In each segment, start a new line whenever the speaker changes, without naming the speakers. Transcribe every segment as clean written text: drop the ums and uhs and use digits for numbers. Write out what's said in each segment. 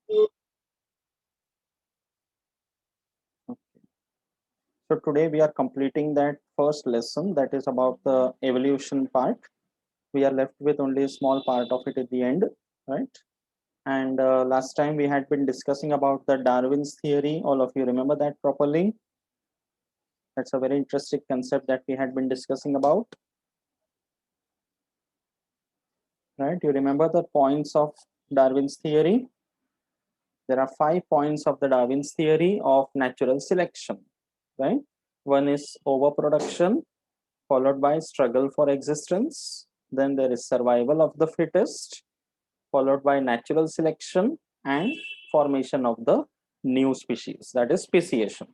So today we are completing that first lesson, that is about the evolution part. We are left with only a small part of it at the end, right? And last time we had been discussing about the Darwin's theory. All of you remember that properly? That's a very interesting concept that we had been discussing about, right? You remember the points of Darwin's theory? There are 5 points of the Darwin's theory of natural selection, right? One is overproduction, followed by struggle for existence. Then there is survival of the fittest, followed by natural selection and formation of the new species, that is speciation.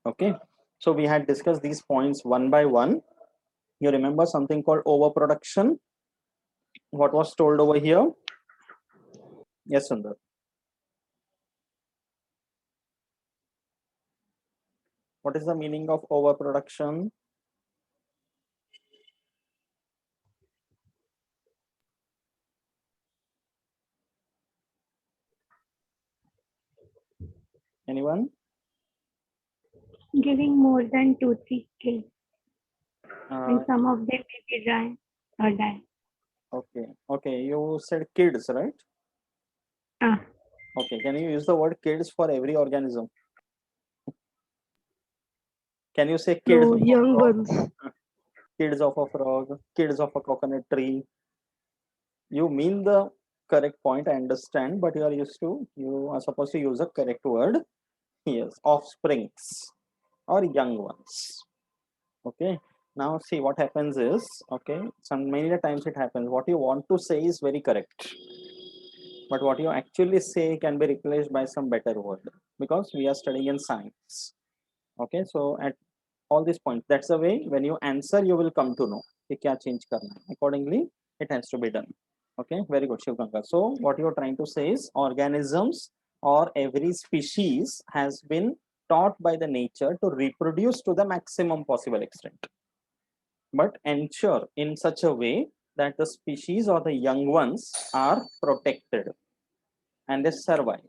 Okay, so we had discussed these points one by one. You remember something called overproduction? What was told over here? Yes, Sundar. What is the meaning of overproduction? Anyone?
Giving more than 2-3 kills, and
Uh,
some of them may be dry or die.
okay, okay. You said kids, right?
Ah,
Okay. Can you use the word kids for every organism? Can you say kids
No,
of a
young
frog?
ones.
Kids of a frog, kids of a coconut tree. You mean the correct point, I understand, but you are supposed to use a correct word. Yes, offsprings or young ones. Okay. Now see what happens is, okay, some many times it happens. What you want to say is very correct, but what you actually say can be replaced by some better word because we are studying in science. Okay, so at all these points, that's the way when you answer you will come to know कि क्या change करना है. Accordingly it has to be done. Okay, very good, Shiv Gankar. So what you're trying to say is organisms or every species has been taught by the nature to reproduce to the maximum possible extent, but ensure in such a way that the species or the young ones are protected and they survive.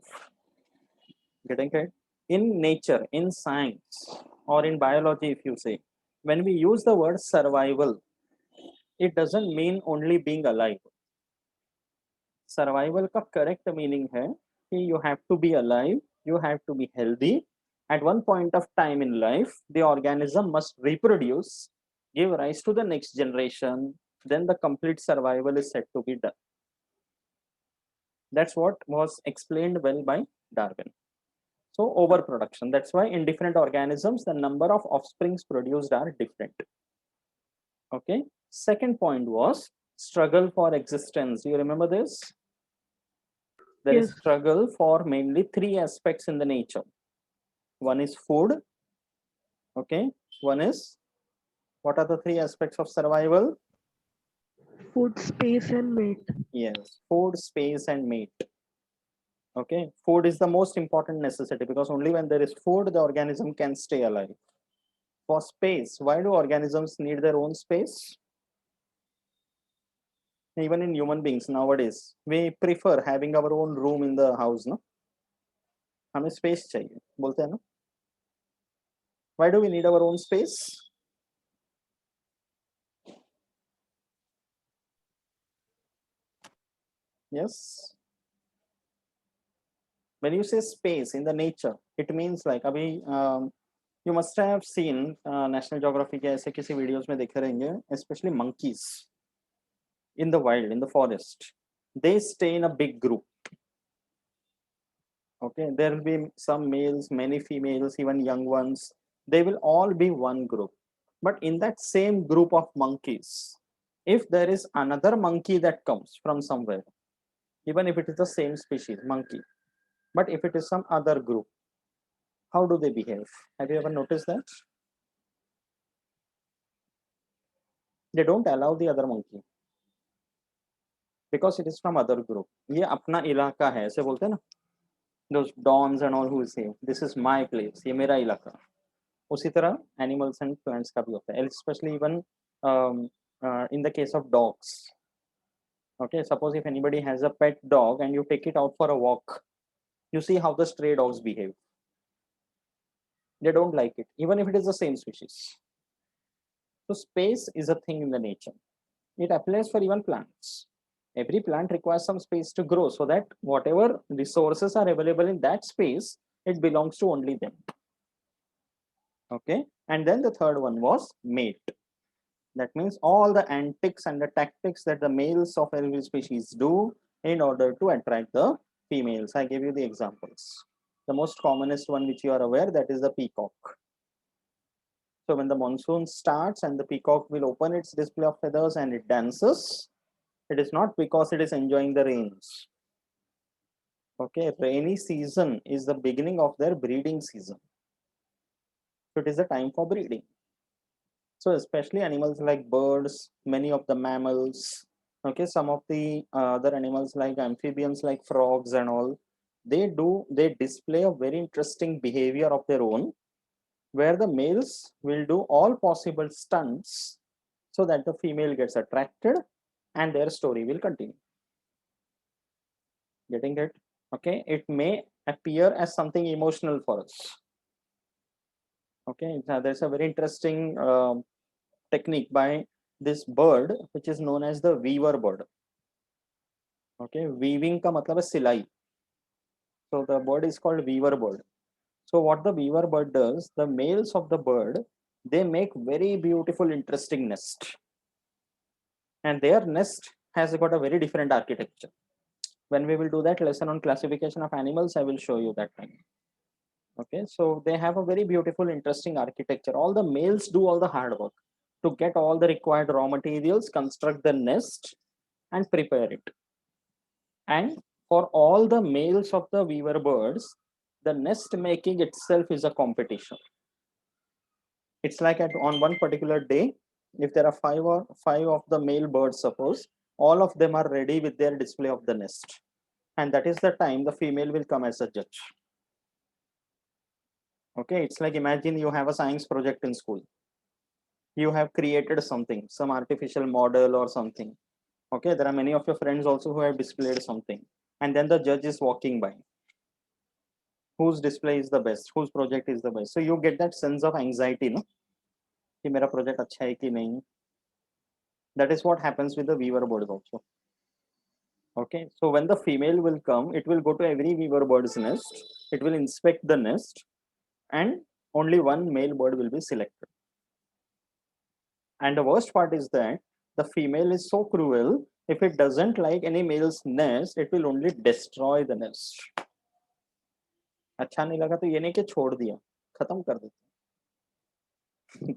Getting it? In nature, in science, or in biology, if you say, when we use the word survival, it doesn't mean only being alive. Survival का correct meaning है कि you have to be alive, you have to be healthy. At one point of time in life, the organism must reproduce, give rise to the next generation, then the complete survival is said to be done. That's what was explained well by Darwin. So overproduction. That's why in different organisms, the number of offsprings produced are different. Okay. Second point was struggle for existence. You remember this? There is
Yes.
struggle for mainly three aspects in the nature. One is food. Okay. One is, what are the three aspects of survival?
Food, space, and mate.
Yes, food, space, and mate. Okay. Food is the most important necessity because only when there is food, the organism can stay alive. For space, why do organisms need their own space? Even in human beings nowadays, we prefer having our own room in the house, no? हमें space चाहिए, बोलते हैं ना? Why do we need our own space? Yes. When you say space in the nature, it means like अभी you must have seen National Geographic के ऐसे किसी videos में देखे रहेंगे, especially monkeys in the wild, in the forest. They stay in a big group. Okay, there will be some males, many females, even young ones. They will all be one group. But in that same group of monkeys, if there is another monkey that comes from somewhere, even if it is the same species, monkey, but if it is some other group, how do they behave? Have you ever noticed that? They don't allow the other monkey because it is from other group. ये अपना इलाका है, ऐसे बोलते हैं ना? Those dons and all who say, this is my place, ये मेरा इलाका. उसी तरह animals and plants का भी होता है, especially even in the case of dogs. Okay, suppose if anybody has a pet dog and you take it out for a walk, You see how the stray dogs behave. They don't like it, even if it is the same species. So space is a thing in the nature. It applies for even plants. Every plant requires some space to grow so that whatever resources are available in that space, it belongs to only them. Okay. And then the third one was mate. That means all the antics and the tactics that the males of every species do in order to attract the females. I gave you the examples. The most commonest one which you are aware, that is the peacock. So when the monsoon starts and the peacock will open its display of feathers and it dances, it is not because it is enjoying the rains. Okay, rainy season is the beginning of their breeding season. So it is a time for breeding. So especially animals like birds, many of the mammals, okay, some of the other animals like amphibians like frogs and all, they display a very interesting behavior of their own, where the males will do all possible stunts so that the female gets attracted and their story will continue. Getting it? Okay, it may appear as something emotional for us. Okay, now there's a very interesting technique by this bird which is known as the weaver bird. Okay, weaving ka matlab hai silai. So the bird is called weaver bird. So what the weaver bird does, the males of the bird, they make very beautiful, interesting nest, and their nest has got a very different architecture. When we will do that lesson on classification of animals, I will show you that time. Okay, so they have a very beautiful, interesting architecture. All the males do all the hard work to get all the required raw materials, construct the nest, and prepare it. And for all the males of the weaver birds, the nest making itself is a competition. It's like on one particular day, if there are five of the male birds, suppose, all of them are ready with their display of the nest. And that is the time the female will come as a judge. Okay, it's like imagine you have a science project in school. You have created something, some artificial model or something. Okay, there are many of your friends also who have displayed something. And then the judge is walking by. Whose display is the best? Whose project is the best? So you get that sense of anxiety, no? कि मेरा project अच्छा है कि नहीं? That is what happens with the weaver birds also. Okay, so when the female will come, it will go to every weaver bird's nest. It will inspect the nest, and only one male bird will be selected. And the worst part is that the female is so cruel. If it doesn't like any male's nest, it will only destroy the nest. अच्छा नहीं लगा तो ये नहीं कि छोड़ दिया, खत्म कर देते.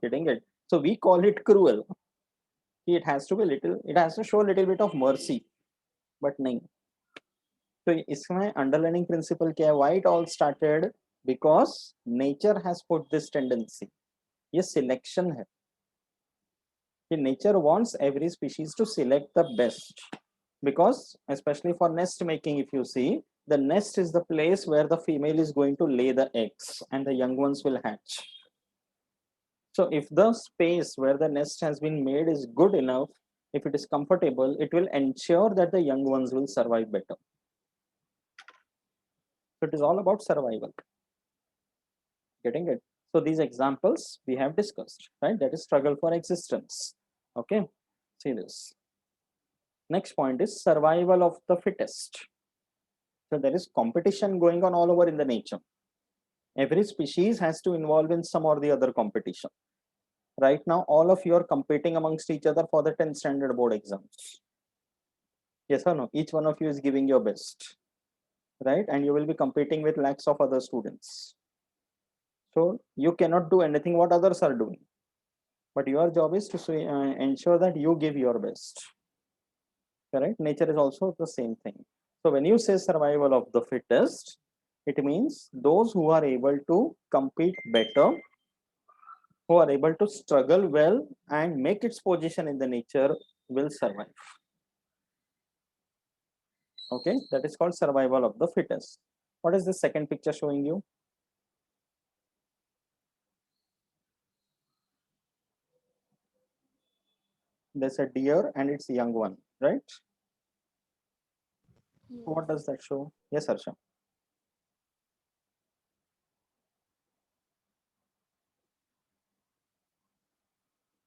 Getting it? So we call it cruel. It has to be little. It has to show a little bit of mercy, but नहीं. So इसमें underlining principle क्या है? Why it all started? Because nature has put this tendency. ये selection है. Nature wants every species to select the best, because especially for nest making, if you see, the nest is the place where the female is going to lay the eggs and the young ones will hatch. So if the space where the nest has been made is good enough, if it is comfortable, it will ensure that the young ones will survive better. So it is all about survival. Getting it? So these examples we have discussed, right? That is struggle for existence. Okay, see this. Next point is survival of the fittest. So there is competition going on all over in the nature. Every species has to involve in some or the other competition. Right now, all of you are competing amongst each other for the 10th standard board exams. Yes or no? Each one of you is giving your best, right? And you will be competing with lakhs of other students. So you cannot do anything what others are doing. But your job is to ensure that you give your best. Correct? Nature is also the same thing. So when you say survival of the fittest, it means those who are able to compete better, who are able to struggle well and make its position in the nature will survive. Okay, that is called survival of the fittest. What is the second picture showing you? There's a deer and its young one, right?
Yes.
What does that show? Yes, Harsha.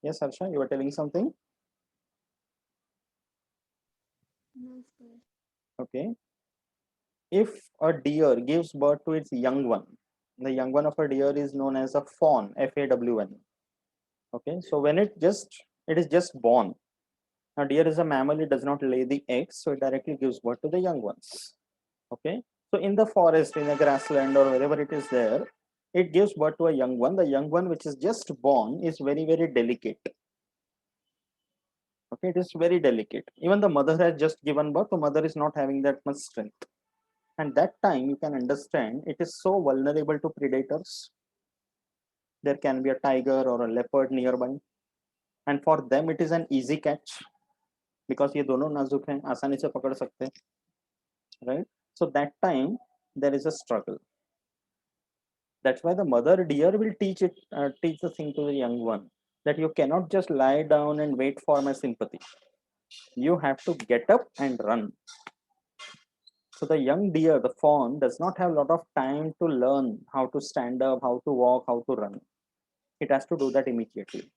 Yes, Harsha, you were telling something?
No, sir.
Okay. If a deer gives birth to its young one, the young one of a deer is known as a fawn, F-A-W-N. Okay, so when it is just born. Now, deer is a mammal; it does not lay the eggs, so it directly gives birth to the young ones. Okay, so in the forest, in a grassland, or wherever it is there, it gives birth to a young one. The young one, which is just born, is very, very delicate. Okay, it is very delicate. Even the mother has just given birth, the mother is not having that much strength. And that time you can understand it is so vulnerable to predators. There can be a tiger or a leopard nearby, and for them it is an easy catch because ये दोनों नाजुक हैं, आसानी से पकड़ सकते हैं, right? So that time there is a struggle. That's why the mother deer will teach the thing to the young one that you cannot just lie down and wait for my sympathy. You have to get up and run. So the young deer, the fawn, does not have a lot of time to learn how to stand up, how to walk, how to run. It has to do that immediately.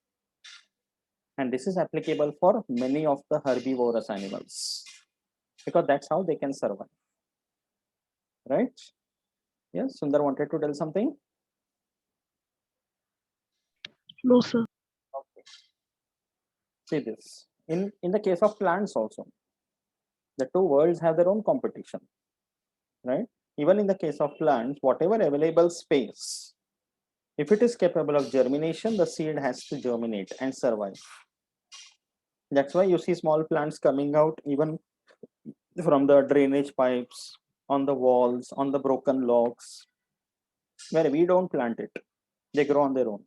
And this is applicable for many of the herbivorous animals because that's how they can survive. Right? Yes, Sundar wanted to tell something.
No, sir.
Okay. See this. In the case of plants also, the two worlds have their own competition. Right? Even in the case of plants, whatever available space, if it is capable of germination, the seed has to germinate and survive. That's why you see small plants coming out even from the drainage pipes, on the walls, on the broken logs, where we don't plant it. They grow on their own.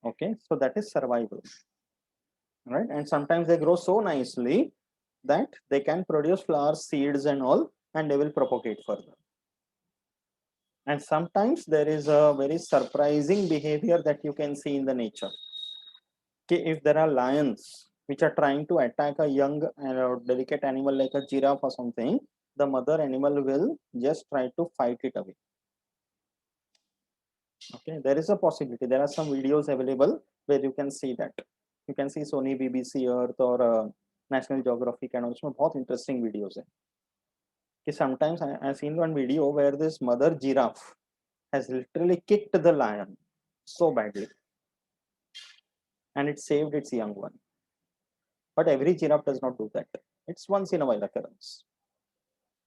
Okay, so that is survival. Right? And sometimes they grow so nicely that they can produce flowers, seeds, and all, and they will propagate further. And sometimes there is a very surprising behavior that you can see in the nature. Okay, if there are lions which are trying to attack a young delicate animal like a giraffe or something, the mother animal will just try to fight it away. Okay, there is a possibility. There are some videos available where you can see that. You can see Sony BBC Earth or National Geographic and also बहुत interesting videos है. Okay, sometimes I seen one video where this mother giraffe has literally kicked the lion so badly, and it saved its young one. But every giraffe does not do that. It's once in a while occurrence.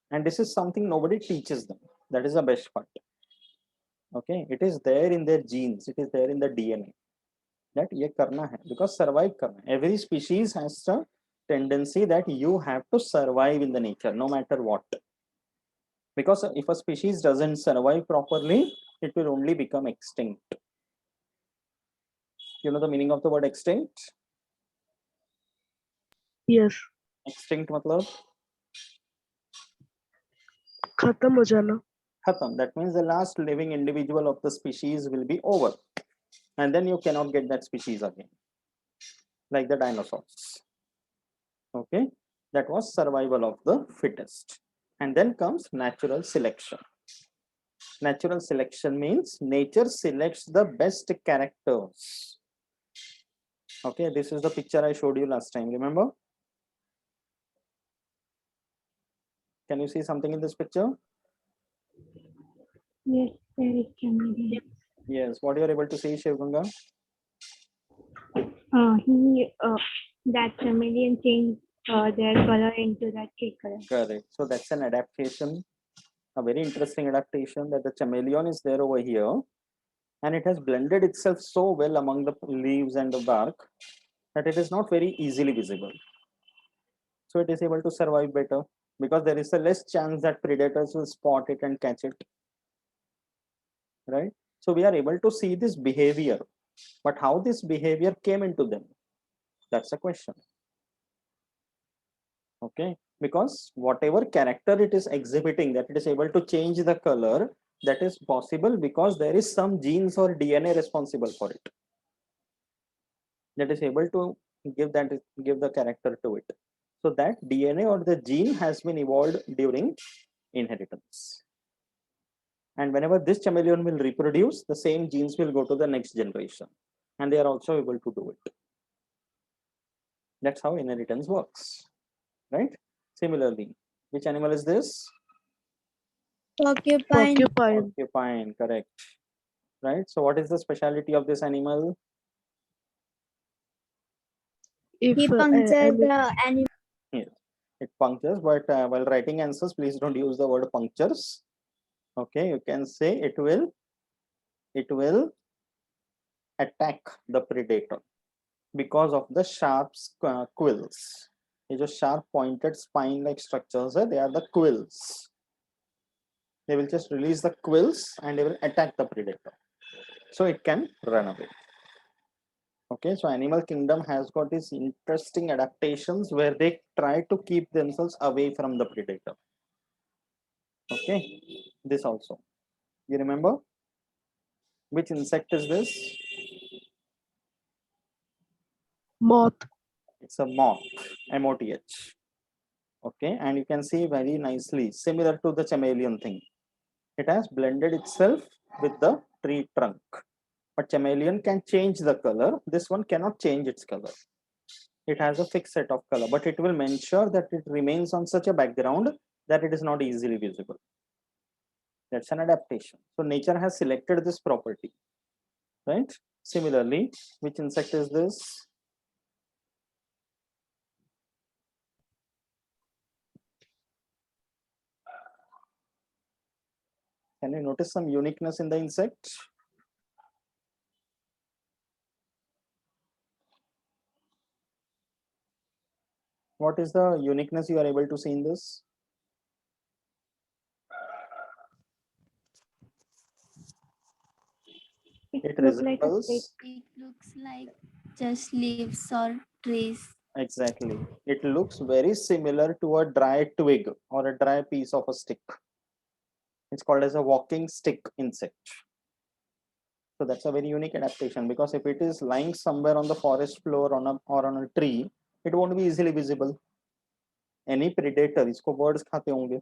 And this is something nobody teaches them. That is the best part. Okay, it is there in their genes, it is there in the DNA that ye karna hai because survive karna. Every species has a tendency that you have to survive in the nature no matter what. Because if a species doesn't survive properly, it will only become extinct. You know the meaning of the word extinct?
Yes.
Extinct matlab
खत्म हो जाना.
khatam. That means the last living individual of the species will be over, and then you cannot get that species again, like the dinosaurs. Okay, that was survival of the fittest. And then comes natural selection. Natural selection means nature selects the best characters. Okay, this is the picture I showed you last time, remember? Can you see something in this picture?
Yes, there is chameleon.
Yes, what you are able to see, Shiv Ganga?
That chameleon changed their color into that shade color.
Correct. So that's an adaptation, a very interesting adaptation that the chameleon is there over here, and it has blended itself so well among the leaves and the bark that it is not very easily visible. So it is able to survive better because there is a less chance that predators will spot it and catch it. Right? So we are able to see this behavior, but how this behavior came into them, that's a question. Okay, because whatever character it is exhibiting, that it is able to change the color, that is possible because there is some genes or DNA responsible for it that is able to give the character to it. So that DNA or the gene has been evolved during inheritance. And whenever this chameleon will reproduce, the same genes will go to the next generation. and they are also able to do it. That's how inheritance works, right? Similarly, which animal is this?
Porcupine.
Porcupine.
Porcupine, correct. Right. So what is the speciality of this animal?
If
He punctures
any
the animal.
Yes, it punctures, but while writing answers, please don't use the word punctures. Okay, you can say it will attack the predator because of the sharp quills. ये जो sharp pointed spine like structures है, they are the quills. They will just release the quills and they will attack the predator, so it can run away. Okay, so animal kingdom has got these interesting adaptations where they try to keep themselves away from the predator. Okay, this also, you remember which insect is this?
moth.
It's a moth, moth. Okay, and you can see very nicely similar to the chameleon thing, it has blended itself with the tree trunk, but chameleon can change the color, this one cannot change its color. It has a fixed set of color, but it will ensure that it remains on such a background that it is not easily visible. That's an adaptation. So nature has selected this property, right? Similarly, which insect is this? Can you notice some uniqueness in the insect? What is the uniqueness you are able to see in this? It
Look like a
resembles,
stick.
It looks like just leaves or trees.
exactly. It looks very similar to a dry twig or a dry piece of a stick. It's called as a walking stick insect. So that's a very unique adaptation, because if it is lying somewhere on the forest floor or on a tree, it won't be easily visible. Any predator, isko birds khate honge,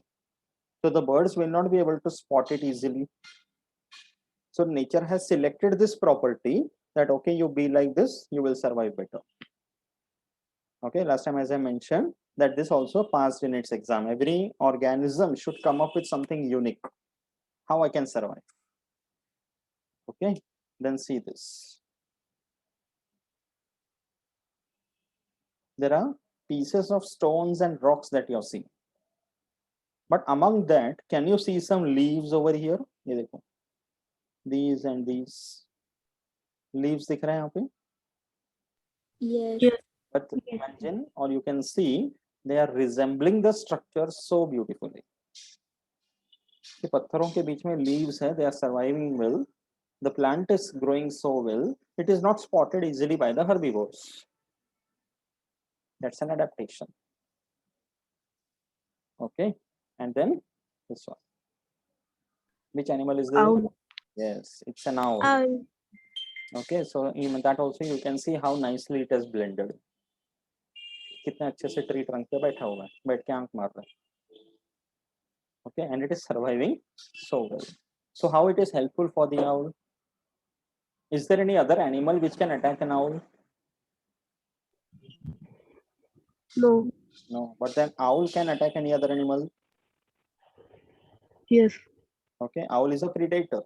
so the birds will not be able to spot it easily. So nature has selected this property that okay, you be like this, you will survive better. Okay, last time as I mentioned that this also passed in its exam. Every organism should come up with something unique. How I can survive. Okay, then see this. There are pieces of stones and rocks that you're seeing. But among that, can you see some leaves over here? ये देखो, these and these leaves दिख रहे हैं यहाँ पे?
Yes.
Yes.
But
Yes.
imagine, or you can see, they are resembling the structure so beautifully. कि पत्थरों के बीच में leaves है, they are surviving well. The plant is growing so well, it is not spotted easily by the herbivores. That's an adaptation. Okay, and then this one. Which animal is this?
Owl.
Yes, it's an owl.
Owl.
Okay, so even that also you can see how nicely it has blended. कितने अच्छे से tree trunk पे बैठा हुआ है, बैठ के आंख मार रहा है. Okay, and it is surviving so well. So how it is helpful for the owl? Is there any other animal which can attack an owl?
No.
No, but then owl can attack any other animal.
Yes.
Okay, owl is a predator.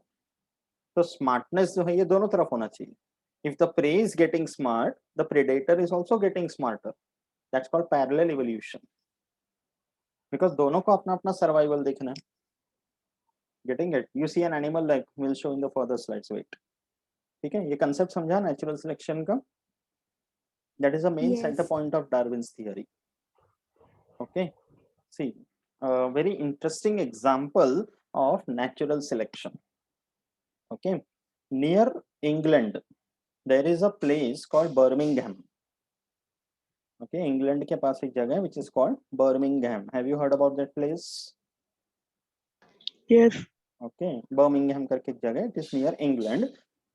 So smartness जो है ये दोनों तरफ होना चाहिए. If the prey is getting smart, the predator is also getting smarter. That's called parallel evolution. Because दोनों को अपना अपना survival देखना है. Getting it? You see an animal like we'll show in the further slides. Wait. ठीक है? ये concept समझा natural selection का? That is the main
Yes.
center point of Darwin's theory. Okay. See, a very interesting example of natural selection. Okay. Near England, there is a place called Birmingham. Okay, England के पास एक जगह है which is called Birmingham. Have you heard about that place?
Yes.
Okay, Birmingham करके एक जगह है. It is near England.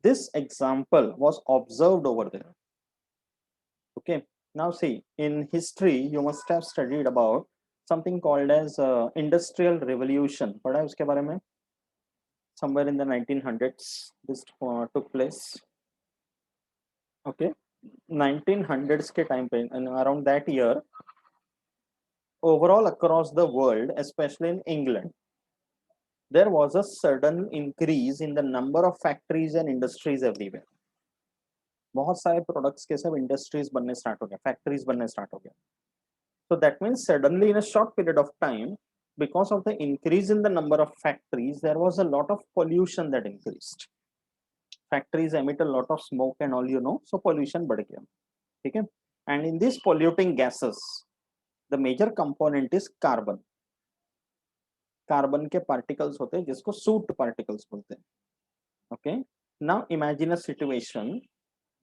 This example was observed over there. Okay, now see, in history you must have studied about something called as industrial revolution. पढ़ा है उसके बारे में? Somewhere in the 1900s this took place. Okay, 1900s के time पे and around that year, overall across the world, especially in England, there was a sudden increase in the number of factories and industries everywhere. बहुत सारे products के सब industries बनने start हो गए, factories बनने स्टार्ट हो गए. So that means suddenly in a short period of time, because of the increase in the number of factories, there was a lot of pollution that increased. Factories emit a lot of smoke and all, you know, so pollution बढ़ गया. ठीक है? And in these polluting gases, the major component is carbon. Carbon के particles होते हैं जिसको suit particles बोलते हैं. Okay, now imagine a situation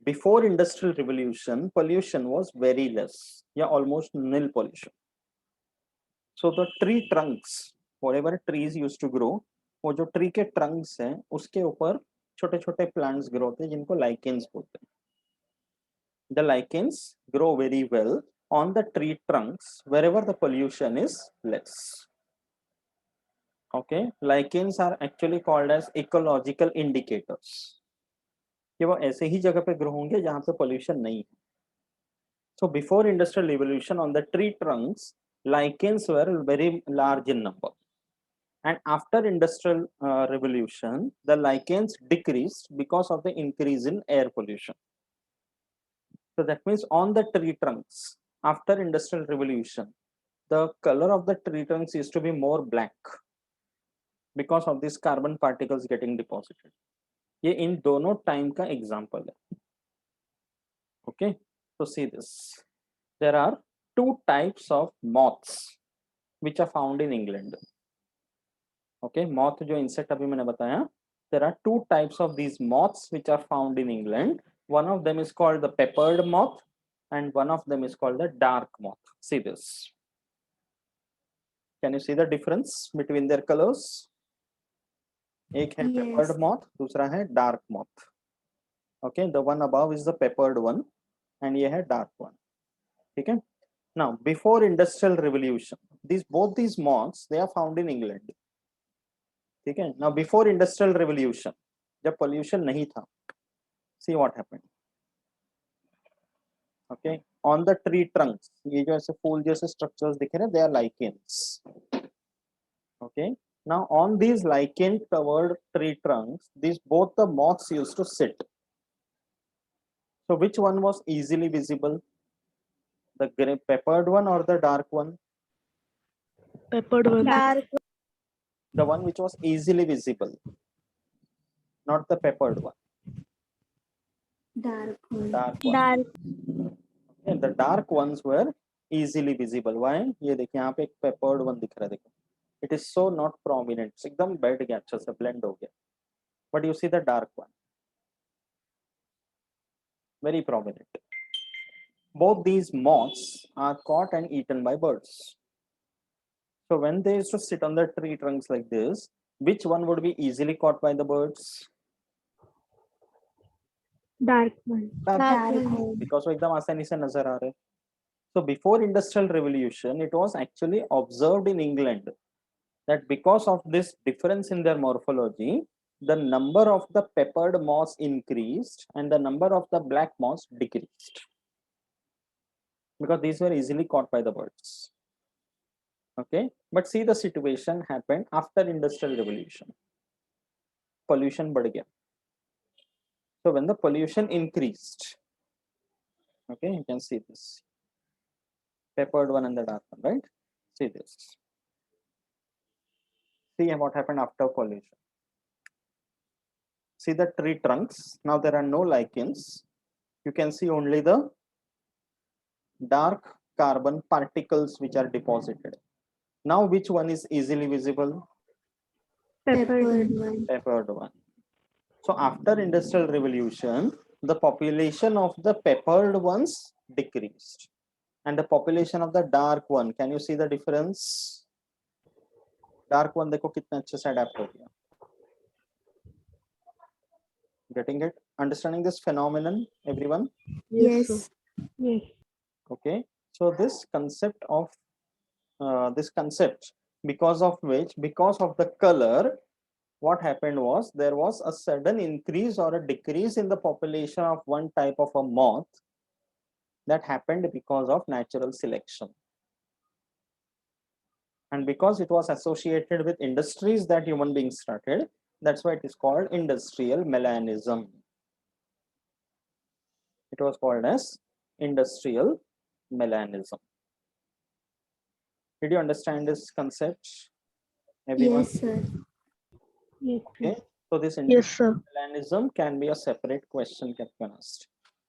before industrial revolution, pollution was very less, yeah, almost nil pollution. So the tree trunks, whatever trees used to grow, वो जो tree के Trunks हैं उसके ऊपर छोटे छोटे प्लांट्स ग्रो होते हैं जिनको लाइकेंस बोलते हैं. The lichens grow very well on the tree trunks wherever the pollution is less. Okay, lichens are actually called as ecological indicators. कि वो ऐसे ही जगह पे ग्रो होंगे जहां पे पोल्यूशन नहीं है. So before industrial revolution, on the tree trunks, lichens were very large in number. And after industrial revolution, the lichens decreased because of the increase in air pollution. So that means on the tree trunks, after industrial revolution, the color of the tree trunks used to be more black because of these carbon particles getting deposited. ये इन दोनों time का example है. Okay, so see this. There are two types of moths which are found in England. Okay, moth जो insect अभी मैंने बताया, there are two types of these moths which are found in England. One of them is called the peppered moth and one of them is called the dark moth. See this. Can you see the difference between their colors? एक है peppered
Yes.
moth, दूसरा है dark moth. Okay, the one above is the peppered one and ये है dark one. ठीक है? Now before industrial revolution, both these moths they are found in England. ठीक है? Now before industrial revolution, जब pollution नहीं था, see what happened. Okay, on the tree trunks, ये जो ऐसे फूल जैसे structures दिख रहे हैं, they are lichens. Okay, now on these lichen covered tree trunks, both the moths used to sit. So which one was easily visible? The peppered one or the dark one?
Peppered one.
Dark.
The one which was easily visible, not the peppered one.
Dark one.
Dark one.
Dark.
And the dark ones were easily visible. Why? ये देखिए यहाँ पे एक peppered one दिख रहा है, देखो. It is so not prominent. एकदम बैठ गया, अच्छा से blend हो गया. But you see the dark one, very prominent. Both these moths are caught and eaten by birds. So when they used to sit on the tree trunks like this, which one would be easily caught by the birds?
Dark one.
Dark one.
Because वो एकदम आसानी से नजर आ रहे. So before industrial revolution, it was actually observed in England that because of this difference in their morphology, the number of the peppered moths increased and the number of the black moths decreased, because these were easily caught by the birds. Okay, but see the situation happened after industrial revolution. Pollution बढ़ गया. So when the pollution increased, okay, you can see this peppered one and the dark one, right? See this. See what happened after pollution. See the tree trunks. Now there are no lichens. You can see only the dark carbon particles which are deposited. Now which one is easily visible?
Peppered one.
Peppered one. So after industrial revolution, the population of the peppered ones decreased and the population of the dark one, can you see the difference? Dark one देखो कितना अच्छे से adapt हो गया. Getting it? Understanding this phenomenon, everyone?
Yes, sir.
Yes.
Yes.
Okay, so this concept because of which, because of the color, what happened was there was a sudden increase or a decrease in the population of one type of a moth that happened because of natural selection. And because it was associated with industries that human beings started, that's why it is called industrial melanism. It was called as industrial melanism. Did you understand this concept, everyone?
Yes, sir.
Yes, sir.
Okay, so this
Yes, sir.
melanism can be a separate question kept on asked.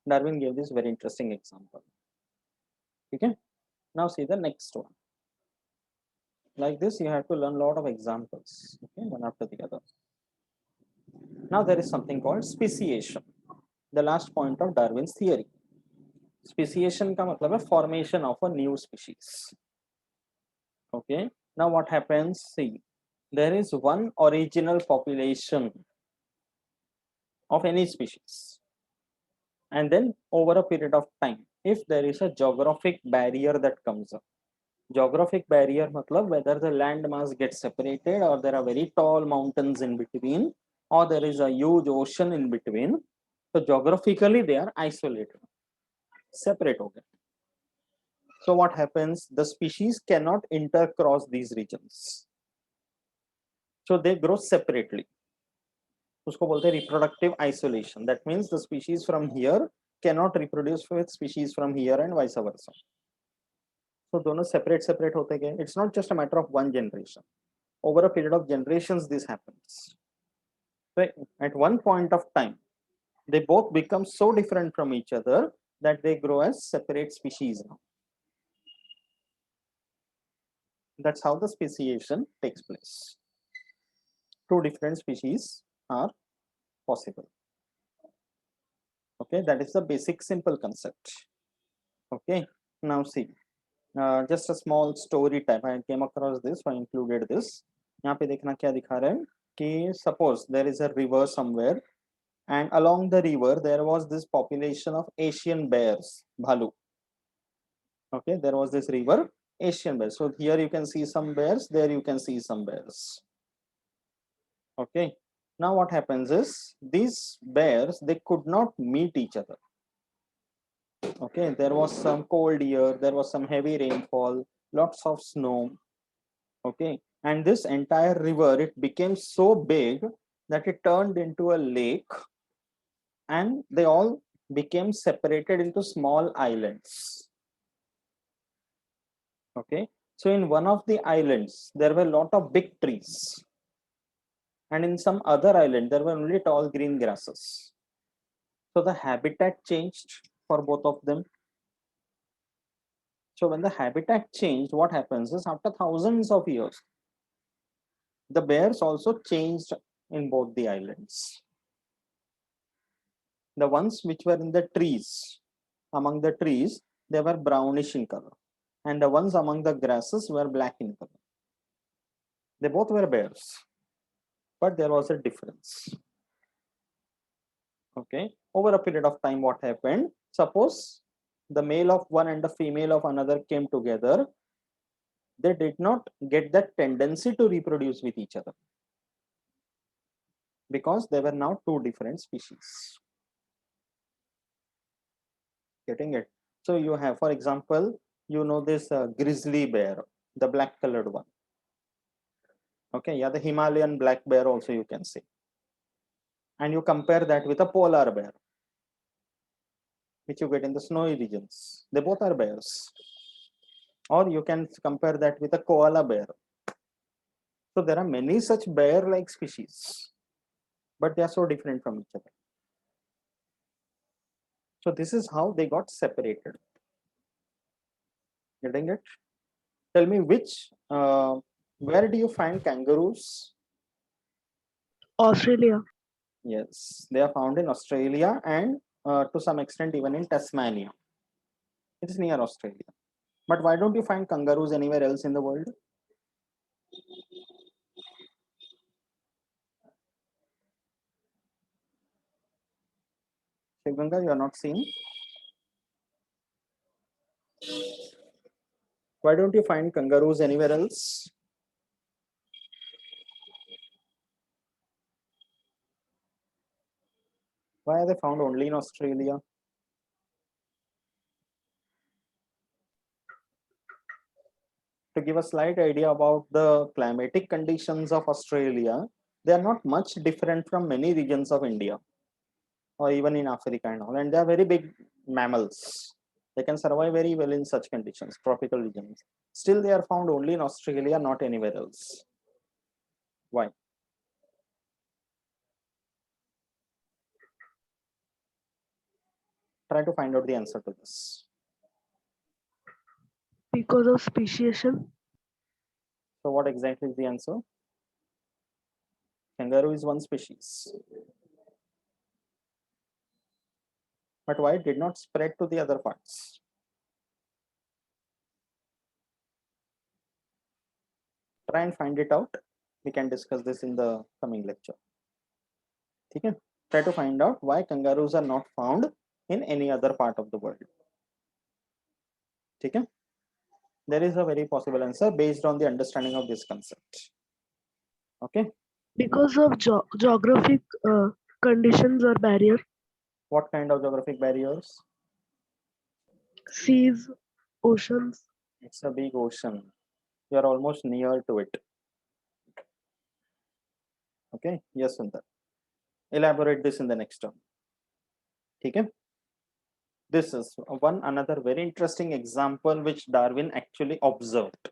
Darwin gave this very interesting example. Okay, now see the next one. Like this, you have to learn a lot of examples, okay, one after the other. Now there is something called speciation, the last point of Darwin's theory. Speciation का मतलब है formation of a new species. Okay, now what happens? See, there is one original population of any species, and then over a period of time, if there is a geographic barrier that comes up. Geographic barrier matlab whether the land mass gets separated or there are very tall mountains in between or there is a huge ocean in between. So geographically they are isolated, separate. Okay. So what happens? The species cannot intercross these regions. So they grow separately. उसको बोलते हैं reproductive isolation. That means the species from here cannot reproduce with species from here and vice versa. So दोनों separate होते गए. It's not just a matter of one generation. Over a period of generations, this happens. So at one point of time, they both become so different from each other that they grow as separate species now. That's how the speciation takes place. Two different species are possible. Okay, that is the basic simple concept. Okay, now see, just a small story type. I came across this, so I included this. यहाँ पे देखना क्या दिखा रहे हैं कि suppose there is a river somewhere, and along the river there was this population of Asian bears, bhalu. Okay, there was this river, Asian bears. So here you can see some bears, there you can see some bears. Okay, now what happens is these bears, they could not meet each other. Okay, there was some cold year, there was some heavy rainfall, lots of snow. Okay, and this entire river, it became so big that it turned into a lake, and they all became separated into small islands. Okay, so in one of the islands there were a lot of big trees, and in some other island there were only tall green grasses. So the habitat changed for both of them. So when the habitat changed, what happens is after thousands of years, the bears also changed in both the islands. The ones which were in the trees, among the trees, they were brownish in color, and the ones among the grasses were black in color. They both were bears, but there was a difference. Okay, over a period of time, what happened? Suppose the male of one and the female of another came together, they did not get that tendency to reproduce with each other because they were now two different species. Getting it? So you have, for example, you know this grizzly bear, the black colored one. Okay, yeah, the Himalayan black bear also you can see. And you compare that with a polar bear, which you get in the snowy regions. They both are bears. Or you can compare that with a koala bear. So there are many such bear-like species, but they are so different from each other. So this is how they got separated. Getting it? Tell me where do you find kangaroos?
Australia.
Yes, they are found in Australia and to some extent even in Tasmania. It is near Australia. But why don't you find kangaroos anywhere else in the world? Shivganga, you are not seeing. Why don't you find kangaroos anywhere else? Why are they found only in Australia? To give a slight idea about the climatic conditions of Australia, they are not much different from many regions of India or even in Africa and all. And they are very big mammals. They can survive very well in such conditions, tropical regions. Still, they are found only in Australia, not anywhere else. Why? Try to find out the answer to this.
Because of speciation.
So, what exactly is the answer? Kangaroo is one species. But why it did not spread to the other parts? Try and find it out. We can discuss this in the coming lecture. Okay? Try to find out why kangaroos are not found in any other part of the world. Okay? There is a very possible answer based on the understanding of this concept. Okay?
Because of geographic conditions or barrier.
What kind of geographic barriers?
Seas, oceans.
It's a big ocean. You are almost near to it. Okay? Yes, Sundar. Elaborate this in the next term. Okay? This is another very interesting example which Darwin actually observed.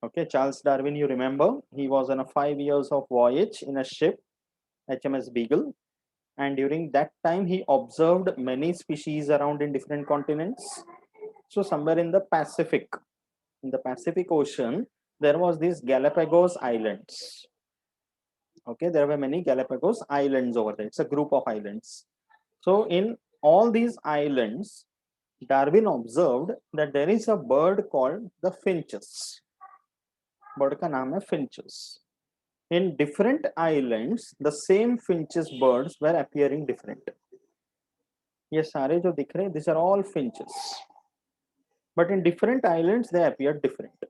Okay, Charles Darwin, you remember, he was on a 5 years of voyage in a ship, HMS Beagle, and during that time he observed many species around in different continents. So somewhere in the Pacific Ocean, there was these Galapagos Islands. Okay, there were many Galapagos Islands over there. It's a group of islands. So in all these islands, Darwin observed that there is a bird called the finches. Bird ka naam hai finches. In different islands, the same finches birds were appearing different. ये सारे जो दिख रहे हैं, these are all finches. But in different islands, they appear different.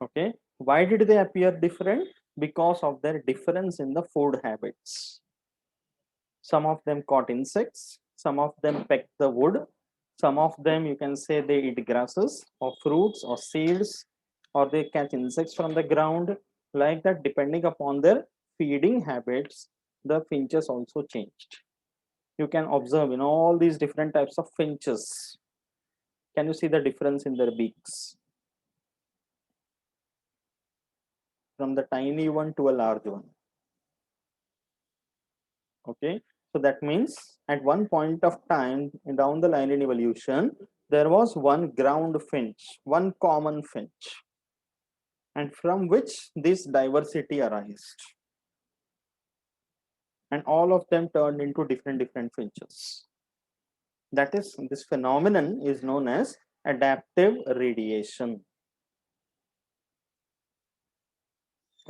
Okay, why did they appear different? Because of their difference in the food habits. Some of them caught insects, some of them pecked the wood, some of them you can say they eat grasses or fruits or seeds, or they catch insects from the ground. Like that, depending upon their feeding habits, the finches also changed. You can observe in all these different types of finches. Can you see the difference in their beaks? From the tiny one to a large one. Okay, so that means at one point of time down the line in evolution, there was one ground finch, one common finch, and from which this diversity arose. And all of them turned into different finches. That is, this phenomenon is known as adaptive radiation.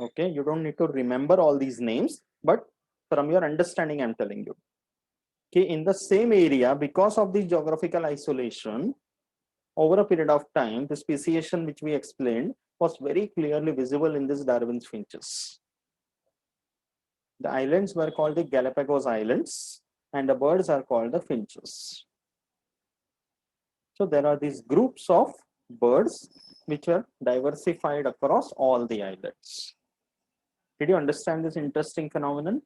Okay, you don't need to remember all these names, but from your understanding, I'm telling you. Okay, in the same area, because of the geographical isolation, over a period of time, the speciation which we explained was very clearly visible in this Darwin's finches. The islands were called the Galapagos Islands, and the birds are called the finches. So there are these groups of birds which are diversified across all the islands. Did you understand this interesting phenomenon?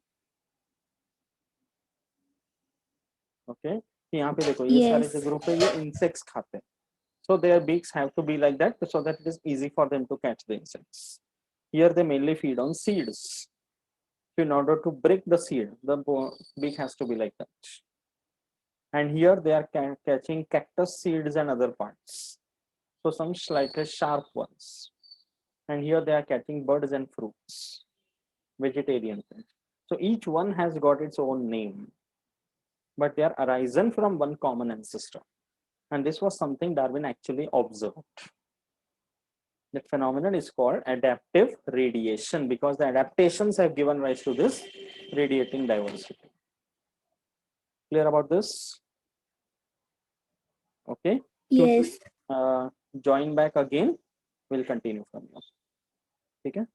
Okay. यहाँ पे देखो ये सारे जो group है ये insects खाते हैं. So their beaks have to be like that so that it is easy for them to catch the insects. Here they mainly feed on seeds. So in order to break the seed, the beak has to be like that. And here they are catching cactus seeds and other parts. So some slightly sharp ones. And here they are catching birds and fruits, vegetarian things. So each one has got its own name, but they are arisen from one common ancestor. And this was something Darwin actually observed. That phenomenon is called adaptive radiation because the adaptations have given rise to this radiating diversity. Clear about this? Okay.
Yes.
Join back again. We'll continue from here. Okay.